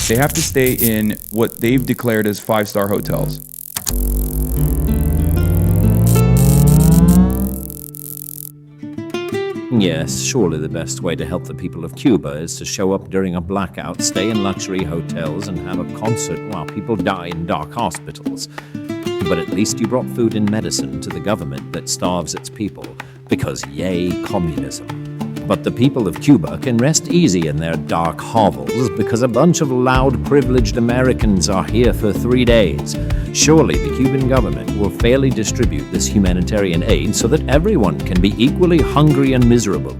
They have to stay in what they've declared as 5-star hotels. Yes, surely the best way to help the people of Cuba is to show up during a blackout, stay in luxury hotels, and have a concert while people die in dark hospitals. But at least you brought food and medicine to the government that starves its people, because yay, communism. But the people of Cuba can rest easy in their dark hovels because a bunch of loud, privileged Americans are here for 3 days. Surely the Cuban government will fairly distribute this humanitarian aid so that everyone can be equally hungry and miserable.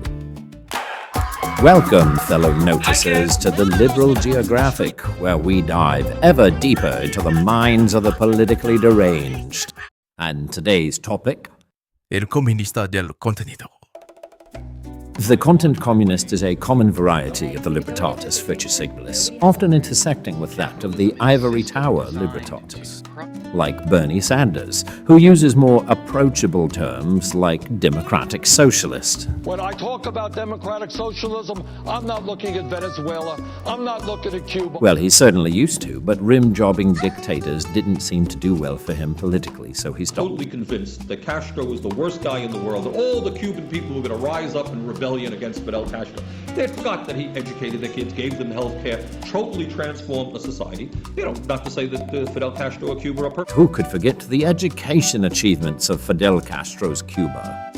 Welcome, fellow noticers, to the Liberal Geographic, where we dive ever deeper into the minds of the politically deranged. And today's topic: El comunista del contenido. The content communist is a common variety of the Libertatis Furtisignalis, often intersecting with that of the Ivory Tower Libertatis, like Bernie Sanders, who uses more approachable terms like democratic socialist. When I talk about democratic socialism, I'm not looking at Venezuela, I'm not looking at Cuba. Well, he certainly used to, but rim-jobbing dictators didn't seem to do well for him politically, so he stopped. Totally convinced that Castro was the worst guy in the world, that all the Cuban people were going to rise up in rebellion against Fidel Castro. They forgot that he educated the kids, gave them health care, totally transformed the society. You know, not to say that Fidel Castro or Cuba are perfect. Who could forget the education achievements of Fidel Castro's Cuba?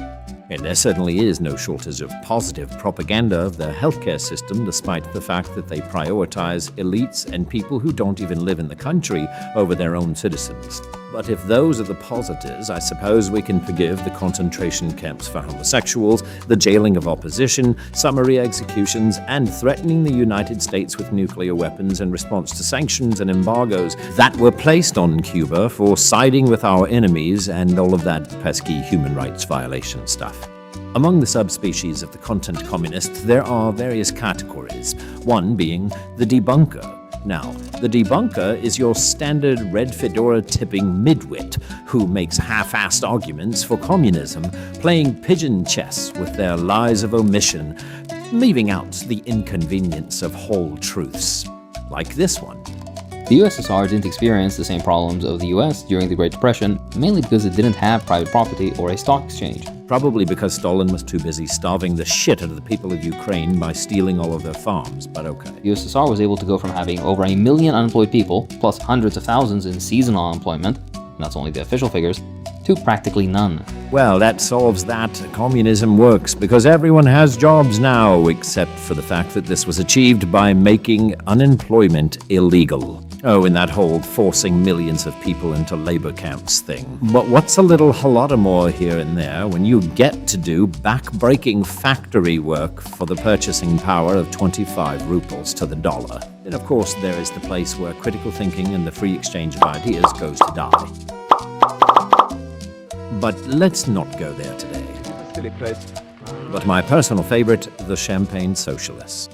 And there certainly is no shortage of positive propaganda of their healthcare system, despite the fact that they prioritize elites and people who don't even live in the country over their own citizens. But if those are the positives, I suppose we can forgive the concentration camps for homosexuals, the jailing of opposition, summary executions, and threatening the United States with nuclear weapons in response to sanctions and embargoes that were placed on Cuba for siding with our enemies and all of that pesky human rights violation stuff. Among the subspecies of the content communist, there are various categories, one being the debunker. Now, the debunker is your standard red fedora-tipping midwit who makes half-assed arguments for communism, playing pigeon chess with their lies of omission, leaving out the inconvenience of whole truths, like this one. The USSR didn't experience the same problems of the US during the Great Depression, mainly because it didn't have private property or a stock exchange. Probably because Stalin was too busy starving the shit out of the people of Ukraine by stealing all of their farms, but okay. The USSR was able to go from having over 1 million unemployed people, plus hundreds of thousands in seasonal unemployment, and that's only the official figures, to practically none. Well, that solves that. Communism works because everyone has jobs now, except for the fact that this was achieved by making unemployment illegal. Oh, and that whole forcing millions of people into labor camps thing. But what's a little Holodomor here and there when you get to do back-breaking factory work for the purchasing power of 25 rubles to the dollar? And of course, there is the place where critical thinking and the free exchange of ideas goes to die. But let's not go there today. Silly place. But my personal favorite, the Champagne Socialists.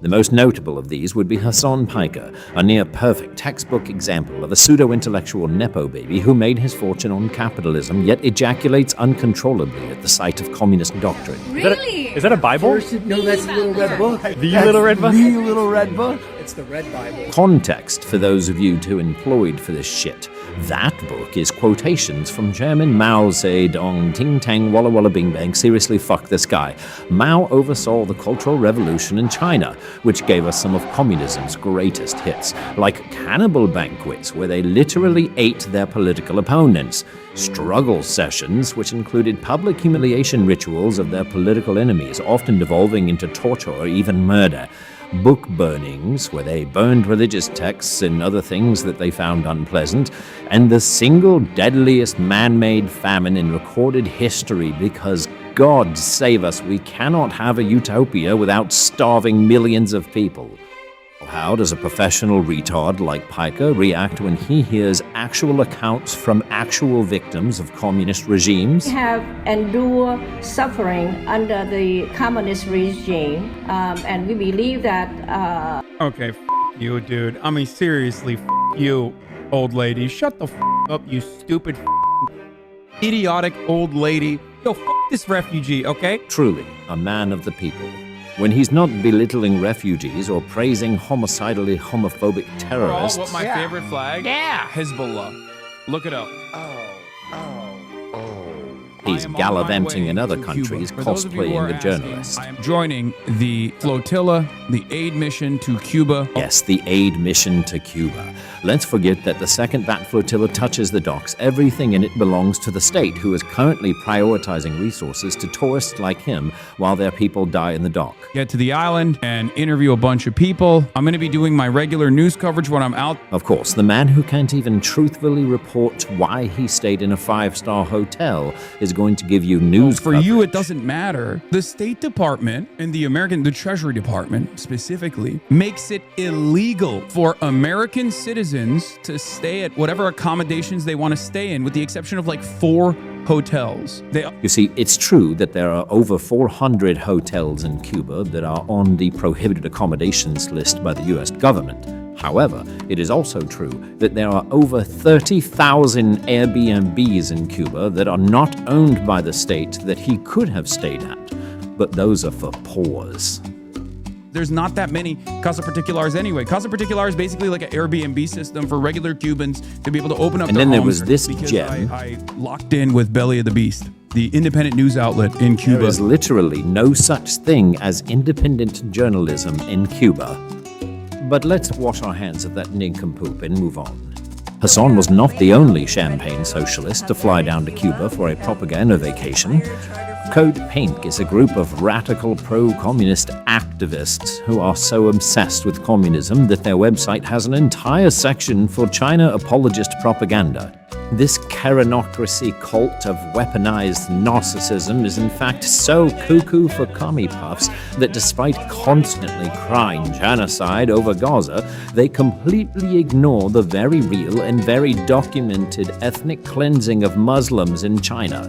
The most notable of these would be Hassan Piker, a near-perfect textbook example of a pseudo-intellectual Nepo baby who made his fortune on capitalism, yet ejaculates uncontrollably at the sight of communist doctrine. Really? Is that a Bible? No, that's the Little Red Book. The Little Red Book? The Little Red Book. It's the Red Bible. Context for those of you too employed for this shit. That book is quotations from Chairman Mao Zedong, Ting Tang, Walla Walla Bing Bang, seriously fuck this guy. Mao oversaw the Cultural Revolution in China, which gave us some of communism's greatest hits, like cannibal banquets where they literally ate their political opponents, struggle sessions which included public humiliation rituals of their political enemies, often devolving into torture or even murder, book burnings, where they burned religious texts and other things that they found unpleasant, and the single deadliest man-made famine in recorded history because, God save us, we cannot have a utopia without starving millions of people. How does a professional retard like Piker react when he hears actual accounts from actual victims of communist regimes? We have endured suffering under the communist regime, and we believe that... Okay, you, dude. I mean, seriously, you, old lady. Shut the up, you stupid, idiotic old lady. Yo, this refugee, okay? Truly, a man of the people. when he's not belittling refugees or praising homicidally homophobic terrorists. What my favorite flag? Yeah, Hezbollah. Look it up. He's gallivanting in other countries, cosplaying a journalist. I am joining the flotilla, the aid mission to Cuba. Yes, the aid mission to Cuba. Let's forget that the second that flotilla touches the docks, everything in it belongs to the state, who is currently prioritizing resources to tourists like him while their people die in the dock. Get to the island and interview a bunch of people. I'm going to be doing my regular news coverage when I'm out. Of course, the man who can't even truthfully report why he stayed in a 5-star hotel is going to give you news For coverage. you, it doesn't matter. The State Department and the Treasury Department specifically, makes it illegal for American citizens to stay at whatever accommodations they want to stay in, with the exception of like 4 hotels. You see, it's true that there are over 400 hotels in Cuba that are on the prohibited accommodations list by the US government. However, it is also true that there are over 30,000 Airbnbs in Cuba that are not owned by the state that he could have stayed at, but those are for poors. There's not that many Casa Particulars anyway. Casa Particular is basically like an Airbnb system for regular Cubans to be able to open up And their then there homes. was this because gem. I locked in with Belly of the Beast, the independent news outlet in Cuba. There is literally no such thing as independent journalism in Cuba. But let's wash our hands of that nincompoop and move on. Hassan was not the only champagne socialist to fly down to Cuba for a propaganda vacation. Code Pink is a group of radical pro-communist activists who are so obsessed with communism that their website has an entire section for China apologist propaganda. This Karenocracy cult of weaponized narcissism is in fact so cuckoo for commie puffs that despite constantly crying genocide over Gaza, they completely ignore the very real and very documented ethnic cleansing of Muslims in China.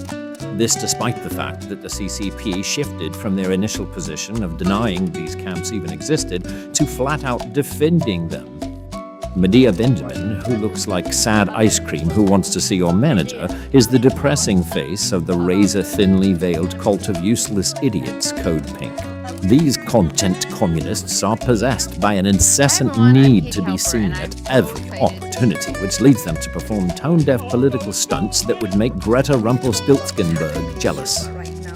This despite the fact that the CCP shifted from their initial position of denying these camps even existed to flat out defending them. Medea Benjamin, who looks like sad ice cream who wants to see your manager, is the depressing face of the razor-thinly veiled cult of useless idiots, Code Pink. These content communists are possessed by an incessant need to be seen at every opportunity, which leads them to perform tone-deaf political stunts that would make Greta Rumpelstiltskinberg jealous.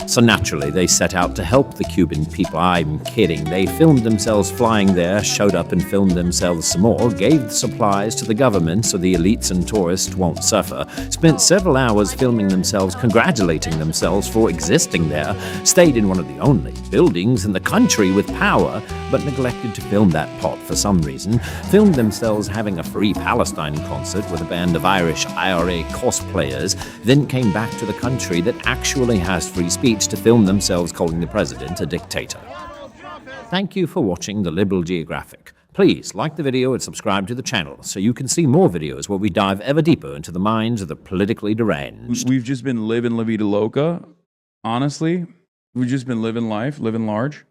So naturally, they set out to help the Cuban people. I'm kidding. They filmed themselves flying there, showed up and filmed themselves some more, gave the supplies to the government so the elites and tourists won't suffer, spent several hours filming themselves, congratulating themselves for existing there, stayed in one of the only buildings in the country with power, but neglected to film that pot for some reason, filmed themselves having a free Palestine concert with a band of Irish IRA cosplayers, then came back to the country that actually has free speech to film themselves calling the president a dictator. Thank you for watching the Liberal Geographic. Please like the video and subscribe to the channel so you can see more videos where we dive ever deeper into the minds of the politically deranged. We've just been living La Vida Loca. Honestly, we've just been living life, living large.